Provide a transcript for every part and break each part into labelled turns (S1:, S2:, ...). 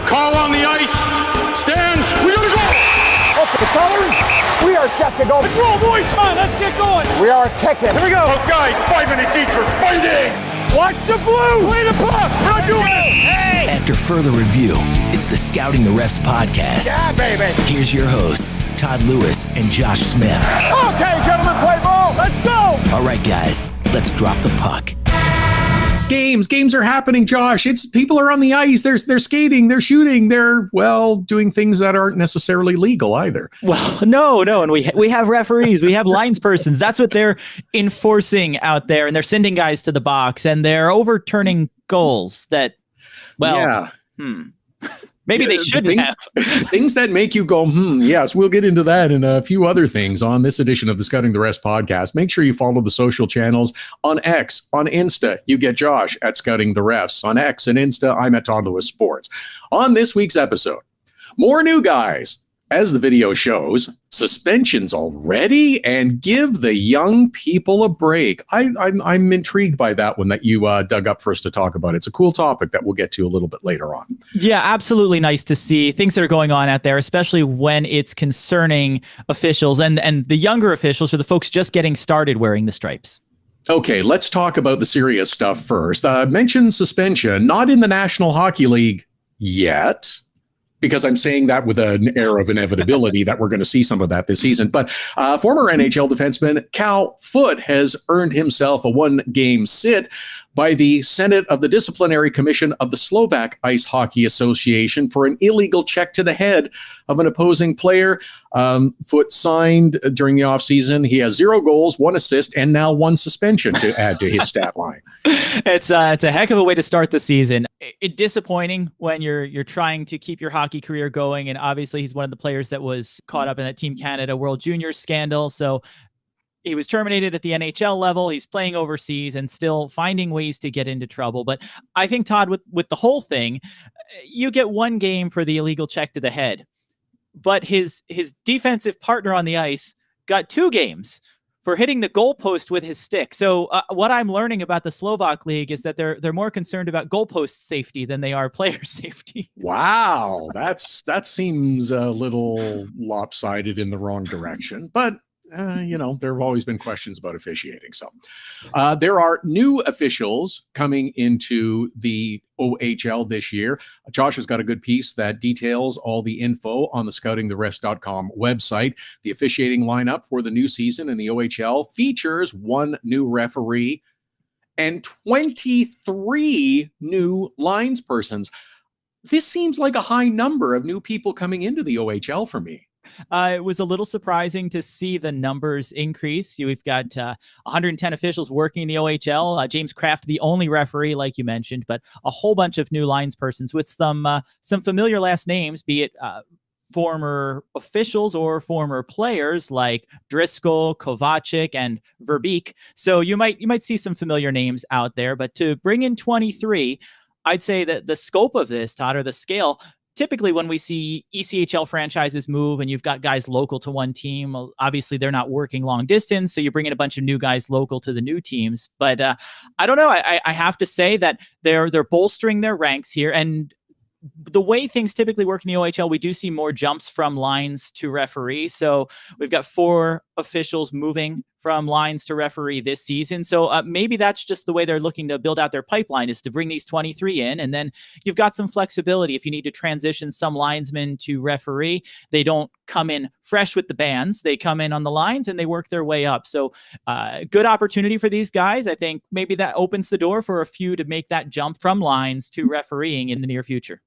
S1: call on the ice stands. We gotta go.
S2: Up the colors. We are set to go.
S1: Let's roll, boys. Come on, let's get going.
S2: We are kicking.
S1: Here we go. Both guys, 5 minutes each for fighting. Watch the blue. Play the puck. We're not doing this. Hey.
S3: After further review, it's the Scouting the Refs podcast.
S2: Yeah, baby.
S3: Here's your hosts, Todd Lewis and Josh Smith.
S2: Okay, gentlemen, play ball. Let's go.
S3: All right, guys, let's drop the puck.
S4: Games are happening, Josh. It's people are on the ice. They're skating. They're shooting. They're doing things that aren't necessarily legal either.
S5: Well, no, and we have referees. We have lines persons. That's what they're enforcing out there, and they're sending guys to the box, and they're overturning goals that, maybe they shouldn't have.
S4: Things that make you go, yes, we'll get into that and a few other things on this edition of the Scouting the Refs podcast. Make sure you follow the social channels on X, on Insta. You get Josh at Scouting the Refs. On X and Insta, I'm at Todd Lewis Sports. On this week's episode, more new guys. As the video shows, suspensions already, and give the young people a break. I'm intrigued by that one that you dug up for us to talk about. It's a cool topic that we'll get to a little bit later on.
S5: Yeah, absolutely nice to see things that are going on out there, especially when it's concerning officials and the younger officials or the folks just getting started wearing the stripes.
S4: Okay, let's talk about the serious stuff first. Mention suspension, not in the National Hockey League yet, because I'm saying that with an air of inevitability that we're going to see some of that this season. But former NHL defenseman Cal Foote has earned himself a 1-game sit by the Senate of the Disciplinary Commission of the Slovak Ice Hockey Association for an illegal check to the head of an opposing player. Foote signed during the offseason. He has 0 goals, 1 assist, and now 1 suspension to add to his stat line.
S5: It's a heck of a way to start the season. It's disappointing when you're trying to keep your hockey career going, and obviously he's one of the players that was caught up in that Team Canada World Juniors scandal. So he was terminated at the NHL level. He's playing overseas and still finding ways to get into trouble. But I think, Todd, with the whole thing, you get 1 game for the illegal check to the head, but his defensive partner on the ice got 2 games for hitting the goalpost with his stick. So what I'm learning about the Slovak League is that they're more concerned about goalpost safety than they are player safety.
S4: Wow, that seems a little lopsided in the wrong direction, but there have always been questions about officiating. So there are new officials coming into the OHL this year. Josh has got a good piece that details all the info on the scoutingtherefs.com website. The officiating lineup for the new season in the OHL features 1 new referee and 23 new linespersons. This seems like a high number of new people coming into the OHL for me.
S5: It was a little surprising to see the numbers increase. We've got 110 officials working in the OHL. James Kraft, the only referee, like you mentioned, but a whole bunch of new linespersons with some familiar last names, be it former officials or former players like Driscoll, Kovacic, and Verbeek. So you might see some familiar names out there. But to bring in 23, I'd say that the scope of this, Todd, or the scale. Typically, when we see ECHL franchises move and you've got guys local to one team, obviously they're not working long distance, so you bring in a bunch of new guys local to the new teams. But I don't know. I have to say that they're bolstering their ranks here, and the way things typically work in the OHL, we do see more jumps from lines to referee. So we've got 4 officials moving from lines to referee this season. So maybe that's just the way they're looking to build out their pipeline, is to bring these 23 in. And then you've got some flexibility. If you need to transition some linesmen to referee, they don't come in fresh with the bands. They come in on the lines and they work their way up. So good opportunity for these guys. I think maybe that opens the door for a few to make that jump from lines to refereeing in the near future.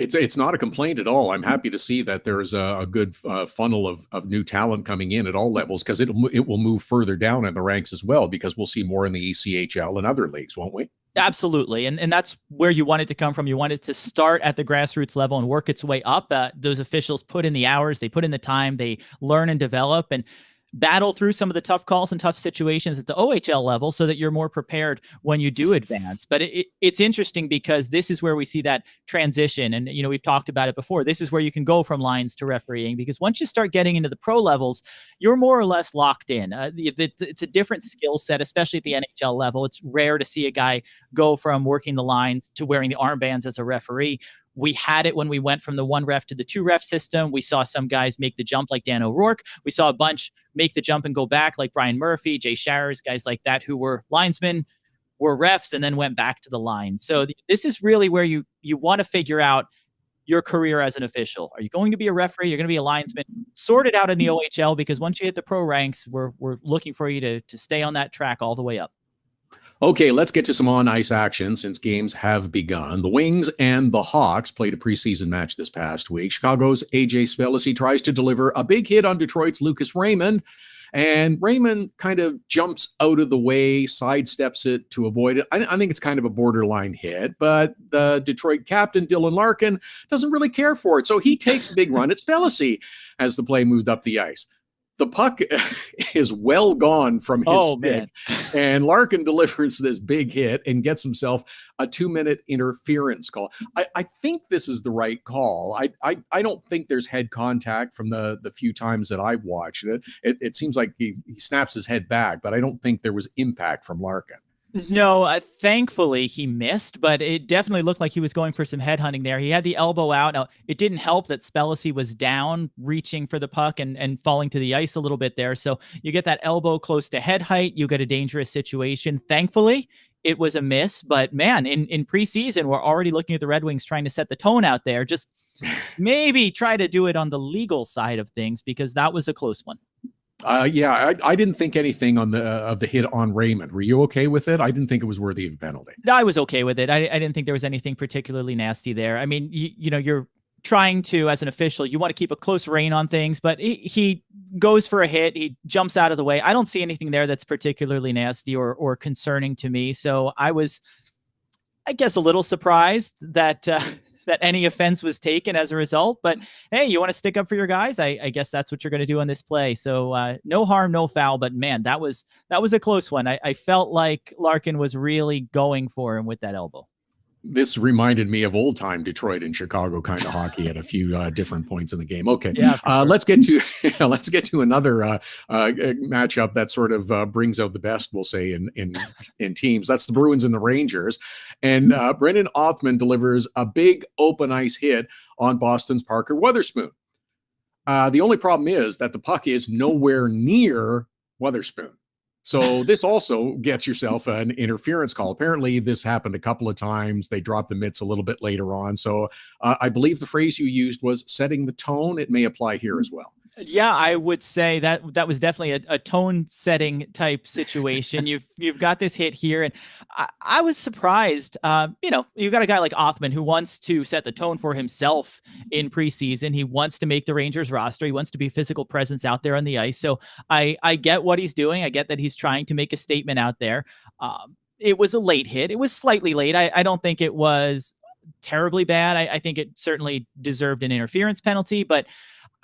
S4: It's not a complaint at all. I'm happy to see that there's a good funnel of new talent coming in at all levels, because it will move further down in the ranks as well, because we'll see more in the ECHL and other leagues, won't we?
S5: Absolutely. And that's where you want it to come from. You want it to start at the grassroots level and work its way up. Those officials put in the hours, they put in the time, they learn and develop and battle through some of the tough calls and tough situations at the OHL level so that you're more prepared when you do advance. But it's interesting because this is where we see that transition. And, we've talked about it before. This is where you can go from lines to refereeing, because once you start getting into the pro levels, you're more or less locked in. It's a different skill set, especially at the NHL level. It's rare to see a guy go from working the lines to wearing the armbands as a referee. We had it when we went from the 1 ref to the 2 ref system. We saw some guys make the jump like Dan O'Rourke. We saw a bunch make the jump and go back like Brian Murphy, Jay Sharers, guys like that who were linesmen, were refs, and then went back to the line. So this is really where you want to figure out your career as an official. Are you going to be a referee? You're going to be a linesman? Sort it out in the OHL, because once you hit the pro ranks, we're looking for you to stay on that track all the way up.
S4: Okay, let's get to some on-ice action since games have begun. The Wings and the Hawks played a preseason match this past week. Chicago's A.J. Spellacy tries to deliver a big hit on Detroit's Lucas Raymond, and Raymond kind of jumps out of the way, sidesteps it to avoid it. I think it's kind of a borderline hit, but the Detroit captain, Dylan Larkin, doesn't really care for it, so he takes a big run at Spellacy as the play moved up the ice. The puck is well gone from his stick, and Larkin delivers this big hit and gets himself a 2-minute interference call. I think this is the right call. I don't think there's head contact from the few times that I've watched it. It seems like he snaps his head back, but I don't think there was impact from Larkin.
S5: No, thankfully he missed, but it definitely looked like he was going for some headhunting there. He had the elbow out. Now, it didn't help that Spellacy was down, reaching for the puck and falling to the ice a little bit there. So you get that elbow close to head height, you get a dangerous situation. Thankfully, it was a miss, but man, in preseason, we're already looking at the Red Wings trying to set the tone out there. Just maybe try to do it on the legal side of things, because that was a close one.
S4: Yeah, I didn't think anything on the hit on Raymond. Were you okay with it? I didn't think it was worthy of a penalty.
S5: I was okay with it. I didn't think there was anything particularly nasty there. I mean, you know, you're trying to, as an official, you want to keep a close rein on things, but he goes for a hit. He jumps out of the way. I don't see anything there that's particularly nasty or concerning to me. So I was, I guess, a little surprised that that any offense was taken as a result. But hey, you want to stick up for your guys? I guess that's what you're going to do on this play. So no harm, no foul. But man, that was a close one. I felt like Larkin was really going for him with that elbow.
S4: This reminded me of old time Detroit and Chicago kind of hockey at a few different points in the game. Okay,
S5: yeah, sure.
S4: Let's get to another matchup that sort of brings out the best, we'll say, in teams. That's the Bruins and the Rangers, and Brennan Othmann delivers a big open ice hit on Boston's Parker Wotherspoon. The only problem is that the puck is nowhere near Wotherspoon. So this also gets yourself an interference call. Apparently, this happened a couple of times. They dropped the mitts a little bit later on. So I believe the phrase you used was setting the tone. It may apply here as well.
S5: Yeah, I would say that was definitely a tone setting type situation. You've got this hit here, and I was surprised. You know, you've got a guy like Othmann who wants to set the tone for himself in preseason. He wants to make the Rangers roster. He wants to be a physical presence out there on the ice. So I get what he's doing. I get that he's trying to make a statement out there. It was a late hit. It was slightly late. I don't think it was terribly bad. I think it certainly deserved an interference penalty, but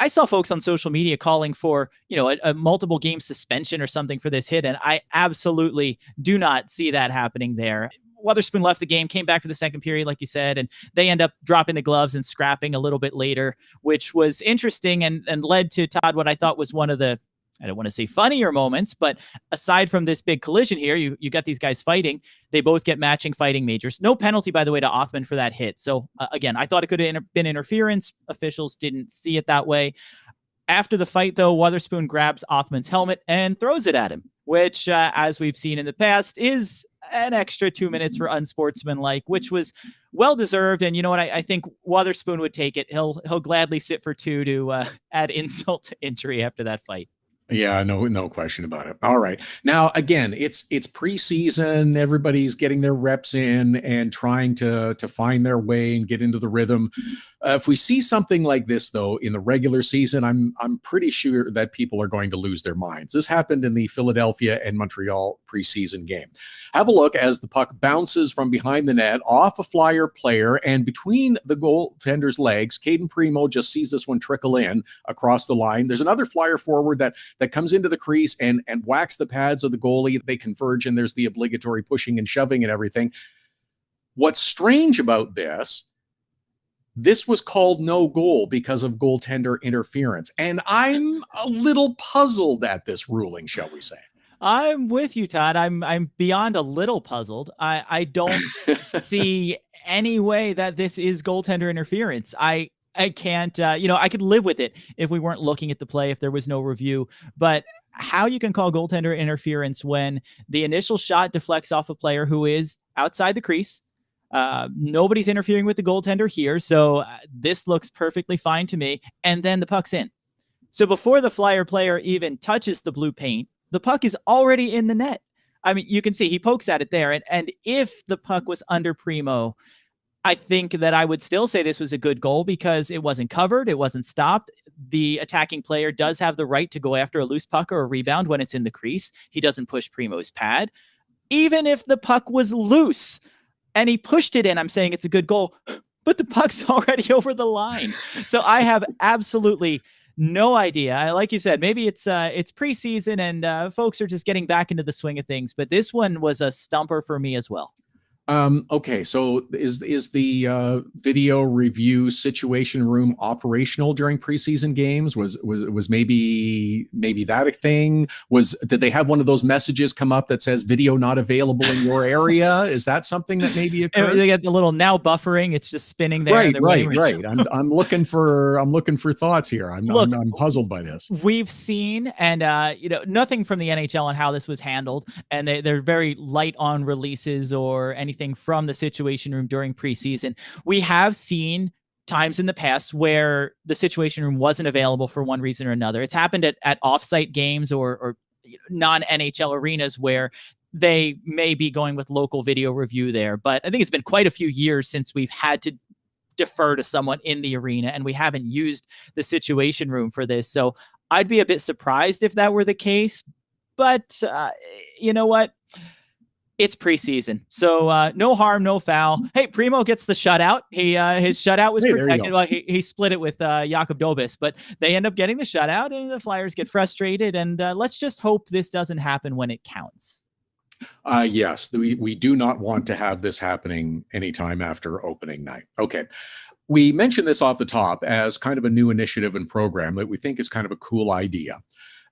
S5: I saw folks on social media calling for, you know, a multiple game suspension or something for this hit. And I absolutely do not see that happening there. Wotherspoon left the game, came back for the second period, like you said, and they end up dropping the gloves and scrapping a little bit later, which was interesting and led to, Todd, what I thought was one of the, I don't want to say funnier moments, but aside from this big collision here, you got these guys fighting. They both get matching fighting majors. No penalty, by the way, to Othmann for that hit. So again, I thought it could have been interference. Officials didn't see it that way. After the fight, though, Wotherspoon grabs Othmann's helmet and throws it at him, which, as we've seen in the past, is an extra 2 minutes for unsportsmanlike, which was well-deserved. And you know what? I think Wotherspoon would take it. He'll gladly sit for 2 to add insult to injury after that fight.
S4: Yeah, no question about it. All right. Now, again, it's preseason. Everybody's getting their reps in and trying to find their way and get into the rhythm. If we see something like this, though, in the regular season, I'm pretty sure that people are going to lose their minds. This happened in the Philadelphia and Montreal preseason game. Have a look as the puck bounces from behind the net off a Flyer player and between the goaltender's legs. Caden Primo just sees this one trickle in across the line. There's another Flyer forward that comes into the crease and whacks the pads of the goalie. They converge, and there's the obligatory pushing and shoving and everything. What's strange about this was called no goal because of goaltender interference. And I'm a little puzzled at this ruling, shall we say.
S5: I'm with you, Todd. I'm beyond a little puzzled. I don't see any way that this is goaltender interference. I can't, I could live with it if we weren't looking at the play, if there was no review, but how you can call goaltender interference when the initial shot deflects off a player who is outside the crease. Nobody's interfering with the goaltender here. So this looks perfectly fine to me. And then the puck's in. So before the Flyer player even touches the blue paint, the puck is already in the net. I mean, you can see he pokes at it there. And if the puck was under Primo, I think that I would still say this was a good goal because it wasn't covered. It wasn't stopped. The attacking player does have the right to go after a loose puck or a rebound when it's in the crease. He doesn't push Primo's pad. Even if the puck was loose and he pushed it in, I'm saying it's a good goal, but the puck's already over the line. So I have absolutely no idea. Like you said, maybe it's preseason and folks are just getting back into the swing of things, but this one was a stumper for me as well.
S4: Okay, so is the video review situation room operational during preseason games? Was maybe that a thing? Did they have one of those messages come up that says video not available in your area? Is that something that maybe occurred?
S5: They get the little now buffering. It's just spinning there.
S4: Right. I'm looking for thoughts here. I'm puzzled by this.
S5: We've seen and nothing from the NHL on how this was handled, and they're very light on releases or anything from the situation room during preseason. We have seen times in the past where the situation room wasn't available for one reason or another. It's happened at offsite games or non-NHL arenas where they may be going with local video review there. But I think it's been quite a few years since we've had to defer to someone in the arena, and we haven't used the situation room for this. So I'd be a bit surprised if that were the case. But you know what? It's preseason, so no harm, no foul. Hey, Primo gets the shutout. His shutout was protected. Well, he split it with Jakob Dobis, but they end up getting the shutout, and the Flyers get frustrated. And let's just hope this doesn't happen when it counts.
S4: Yes, we do not want to have this happening anytime after opening night. Okay. We mentioned this off the top as kind of a new initiative and program that we think is kind of a cool idea.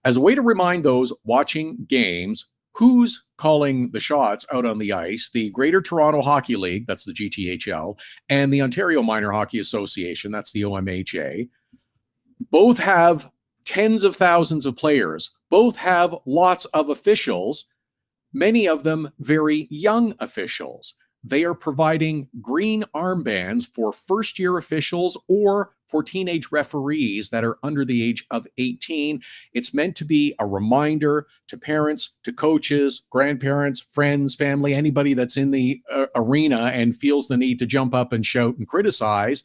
S4: As a way to remind those watching games who's calling the shots out on the ice, the Greater Toronto Hockey League, that's the GTHL, and the Ontario Minor Hockey Association, that's the OMHA, both have tens of thousands of players, both have lots of officials, many of them very young officials. They are providing green armbands for first-year officials or for teenage referees that are under the age of 18. It's meant to be a reminder to parents, to coaches, grandparents, friends, family, anybody that's in the arena and feels the need to jump up and shout and criticize.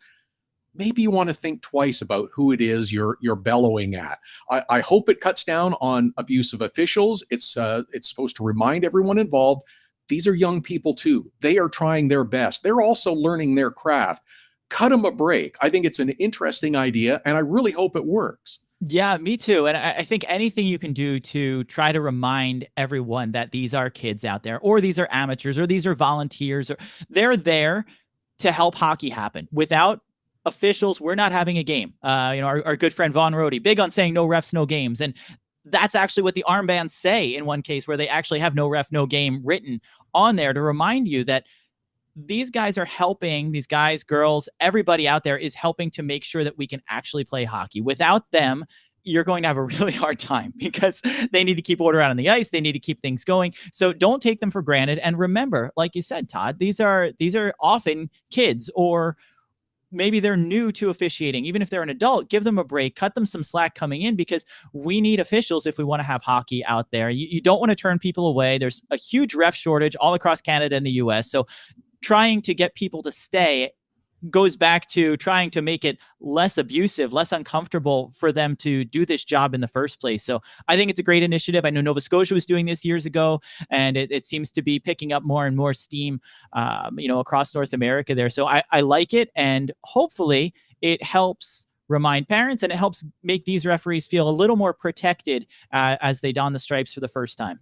S4: Maybe you want to think twice about who it is you're bellowing at. I hope it cuts down on abuse of officials. It's supposed to remind everyone involved. These are young people too. They are trying their best. They're also learning their craft. Cut them a break. I think it's an interesting idea, and I really hope it works.
S5: Yeah, me too. And I think anything you can do to try to remind everyone that these are kids out there, or these are amateurs, or these are volunteers, or they're there to help hockey happen. Without officials, we're not having a game. Our good friend Vaughn Rohde, big on saying no refs, no games. And that's actually what the armbands say in one case, where they actually have no ref, no game written on there to remind you that these guys are helping, these guys, girls, everybody out there is helping to make sure that we can actually play hockey. Without them, you're going to have a really hard time because they need to keep order out on the ice. They need to keep things going. So don't take them for granted. And remember, like you said, Todd, these are often kids, or maybe they're new to officiating. Even if they're an adult, give them a break, cut them some slack coming in, because we need officials if we want to have hockey out there. You don't want to turn people away. There's a huge ref shortage all across Canada and the US. So trying to get people to stay goes back to trying to make it less abusive, less uncomfortable for them to do this job in the first place. So I think it's a great initiative. I know Nova Scotia was doing this years ago, and it seems to be picking up more and more steam, across North America there. So I like it, and hopefully it helps remind parents, and it helps make these referees feel a little more protected as they don the stripes for the first time.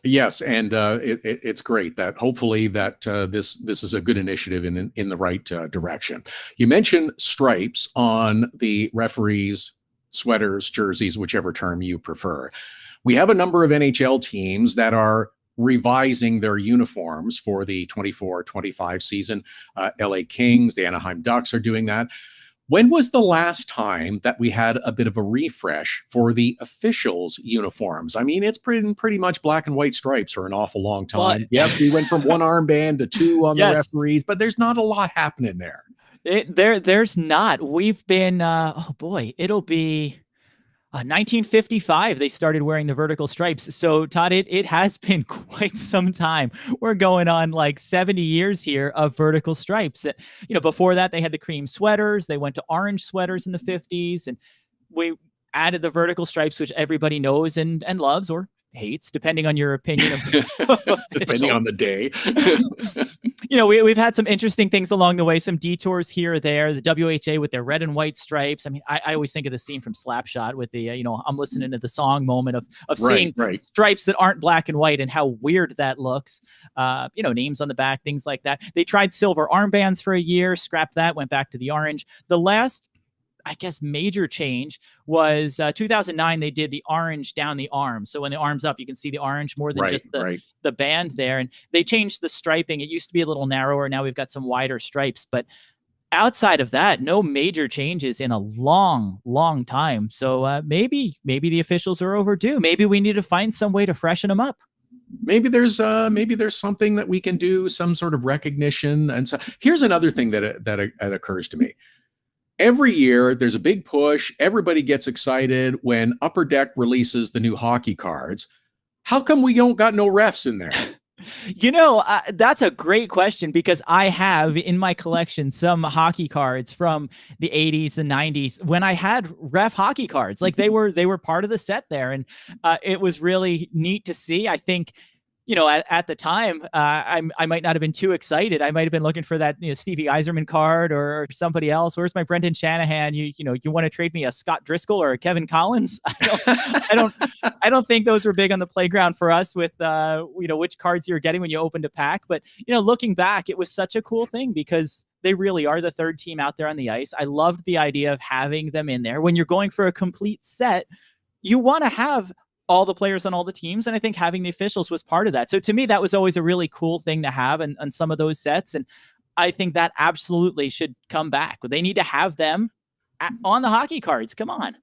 S4: Yes, and it's great that hopefully that this is a good initiative in the right direction. You mentioned stripes on the referees' sweaters, jerseys, whichever term you prefer. We have a number of NHL teams that are revising their uniforms for the 24-25 season. LA Kings, the Anaheim Ducks are doing that. When was the last time that we had a bit of a refresh for the officials' uniforms? I mean, it's pretty much black and white stripes for an awful long time. Well, yes, we went from one armband to two on the referees, but there's not a lot happening there.
S5: There's not. We've been, it'll be 1955. They started wearing the vertical stripes. So Todd, it has been quite some time. We're going on like 70 years here of vertical stripes. Before that, they had the cream sweaters. They went to orange sweaters in the 50s, and we added the vertical stripes, which everybody knows and loves, or hates, depending on your opinion of
S4: depending on the day.
S5: We've had some interesting things along the way, some detours here or there. The WHA with their red and white stripes. I mean, I always think of the scene from Slapshot with the I'm listening to the song moment of seeing stripes that aren't black and white and how weird that looks. Names on the back, things like that. They tried silver armbands for a year, scrapped that, went back to the orange. The last, I guess, major change was 2009. They did the orange down the arm. So when the arm's up, you can see the orange more than just the band there. And they changed the striping. It used to be a little narrower. Now we've got some wider stripes. But outside of that, no major changes in a long, long time. So maybe the officials are overdue. Maybe we need to find some way to freshen them up.
S4: Maybe there's something that we can do, some sort of recognition. And so here's another thing that occurs to me. Every year, there's a big push. Everybody gets excited when Upper Deck releases the new hockey cards. How come we don't got no refs in there?
S5: That's a great question, because I have in my collection some hockey cards from the 80s and 90s when I had ref hockey cards. Like they were part of the set there. And it was really neat to see. I think, at the time, I might not have been too excited. I might have been looking for that Stevie Yzerman card or somebody else. Where's my Brendan Shanahan? You want to trade me a Scott Driscoll or a Kevin Collins? I don't think those were big on the playground for us with which cards you're getting when you opened a pack. But looking back, it was such a cool thing because they really are the third team out there on the ice. I loved the idea of having them in there. When you're going for a complete set, you want to have all the players on all the teams. And I think having the officials was part of that. So to me, that was always a really cool thing to have on some of those sets. And I think that absolutely should come back. They need to have them on the hockey cards. Come on.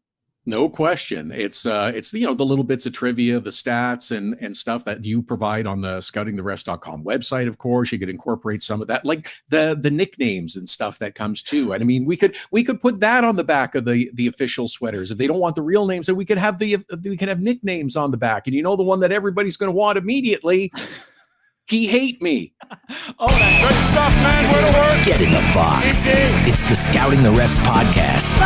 S4: No question. It's the little bits of trivia, the stats and stuff that you provide on the scoutingtherefs.com website. Of course, you could incorporate some of that, like the nicknames and stuff that comes too. And I mean, we could put that on the back of the official sweaters. If they don't want the real names, then we could have nicknames on the back. And the one that everybody's going to want immediately. He hate me.
S1: Oh, that's good stuff, man. Where to work?
S3: Get in the box. It's the Scouting the Refs podcast.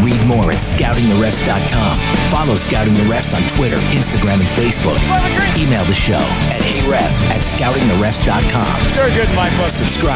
S3: Read more at scoutingtherefs.com. Follow Scouting the Refs on Twitter, Instagram, and Facebook. Email the show at aref@scoutingtherefs.com.
S1: Very good, Mike.
S3: Subscribe.